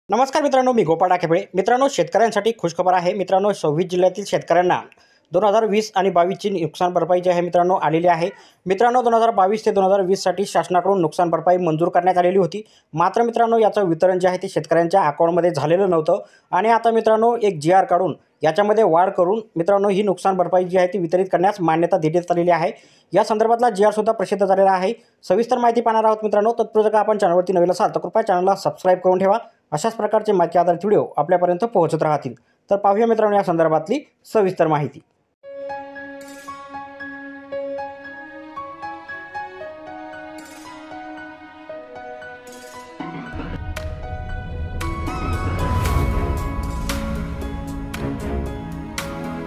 नमस्कार मित्रांनो, मी गोपाळ डाकेफळे. मित्रांनो, शेतकऱ्यांसाठी खुशखबर आहे. मित्रांनो, 26 जिल्ह्यातील शेतकऱ्यांना 2020 आणि 22ची नुकसान भरपाई जी आहे मित्रांनो आलेली आहे. मित्रांनो, 2022 ते 2020साठी शासनाकडून नुकसान भरपाई मंजूर करण्यात आलेली होती. मात्र मित्रांनो, याचं वितरण जे आहे ते शेतकऱ्यांच्या अकाउंटमध्ये झालेलं नव्हतं आणि आता मित्रांनो एक जी आर काढून याच्यामध्ये वाढ करून मित्रांनो ही नुकसान भरपाई जी आहे ती वितरित करण्यास मान्यता देण्यात आलेली आहे. या संदर्भातला जी आरसुद्धा प्रसिद्ध झालेला आहे. सविस्तर माहिती पाहणार आहोत मित्रांनो. तत्पूर्वी जर आपण चॅनलवरती नवीन असाल तर कृपया चॅनलला सबस्क्राईब करून ठेवा. अशाच प्रकारचे माहिती आधारित व्हिडिओ आपल्यापर्यंत पोहोचत राहतील. तर पाहूया मित्रांनो या संदर्भातली सविस्तर माहिती.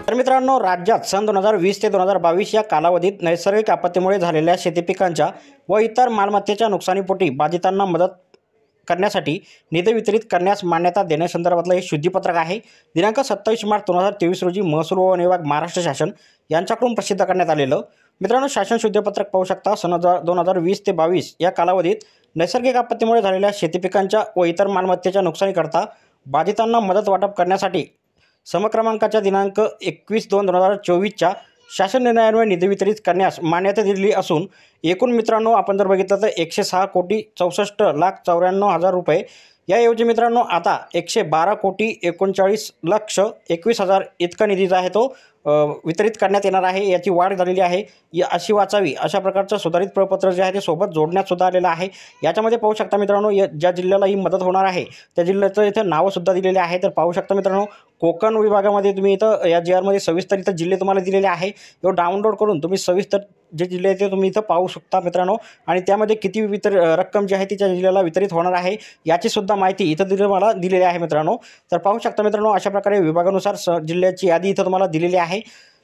तर मित्रांनो, राज्यात सन 2020 ते 2022 या कालावधीत नैसर्गिक आपत्तीमुळे झालेल्या शेती पिकांच्या व इतर मालमत्तेच्या नुकसानीपोटी बाधितांना मदत करण्यासाठी निधी वितरित करण्यास मान्यता देण्यासंदर्भातलं हे शुद्धीपत्रक आहे. दिनांक 27 मार्च 2023 रोजी महसूल व वन विभाग महाराष्ट्र शासन यांच्याकडून प्रसिद्ध करण्यात आलेलं. मित्रांनो, शासन शुद्धीपत्रक पाहू शकता. सन 2020 ते 22 या कालावधीत नैसर्गिक आपत्तीमुळे झालेल्या शेती पिकांच्या व इतर मालमत्तेच्या नुकसानीकरता बाधितांना मदत वाटप करण्यासाठी समक्रमांकाच्या दिनांक 21/2/2024च्या शासन निर्णयान्वये निधी वितरित करण्यास मान्यता दिलेली असून एकूण मित्रांनो आपण जर बघितलं तर 106,64,94,000 रुपये याऐवजी मित्रांनो आता 112,39,21,000 इतका निधी जो आहे तो वितरित करण्यात येणार आहे. याची वाढ झालेली आहे. अशी वाचावी अशा प्रकारचं सुधारित प्रपत्र जे आहे ते सोबत जोडण्यात सुद्धा आलेलं आहे. याच्यामध्ये पाहू शकता मित्रांनो, ज्या जिल्ह्याला ही मदत होणार आहे त्या जिल्ह्याचं इथं नावंसुद्धा दिलेले आहे. तर पाहू शकता मित्रांनो, कोकण विभागामध्ये तुम्ही इथं या जी आरमध्ये सविस्तर इथं जिल्हे तुम्हाला दिलेले आहे. तो डाउनलोड करून तुम्ही सविस्तर जे जिल्हे आहेत ते तुम्ही इथं पाहू शकता मित्रांनो. आणि त्यामध्ये किती रक्कम जी आहे ती त्या जिल्ह्याला वितरित होणार आहे याची सुद्धा माहिती इथं तुम्हाला दिलेली आहे मित्रांनो. तर पाहू शकता मित्रांनो, अशा प्रकारे विभागानुसार जिल्ह्याची यादी इथं तुम्हाला दिलेली आहे.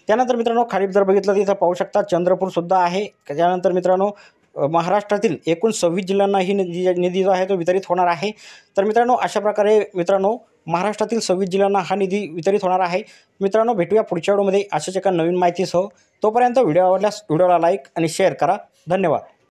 त्यानंतर मित्रांनो खाली जर बघितलं तर इथं पाहू शकता चंद्रपूरसुद्धा आहे. त्यानंतर मित्रांनो महाराष्ट्रातील एकूण 26 जिल्ह्यांना ही निधी जो आहे तो वितरित होणार आहे. तर मित्रांनो अशा प्रकारे मित्रांनो महाराष्ट्रातील 26 जिल्ह्यांना हा निधी वितरित होणार आहे. मित्रांनो भेटूया पुढच्या व्हिडिओमध्ये अशाच एका नवीन माहितीसह. तोपर्यंत व्हिडिओ आवडल्यास व्हिडिओला लाईक आणि शेअर करा. धन्यवाद.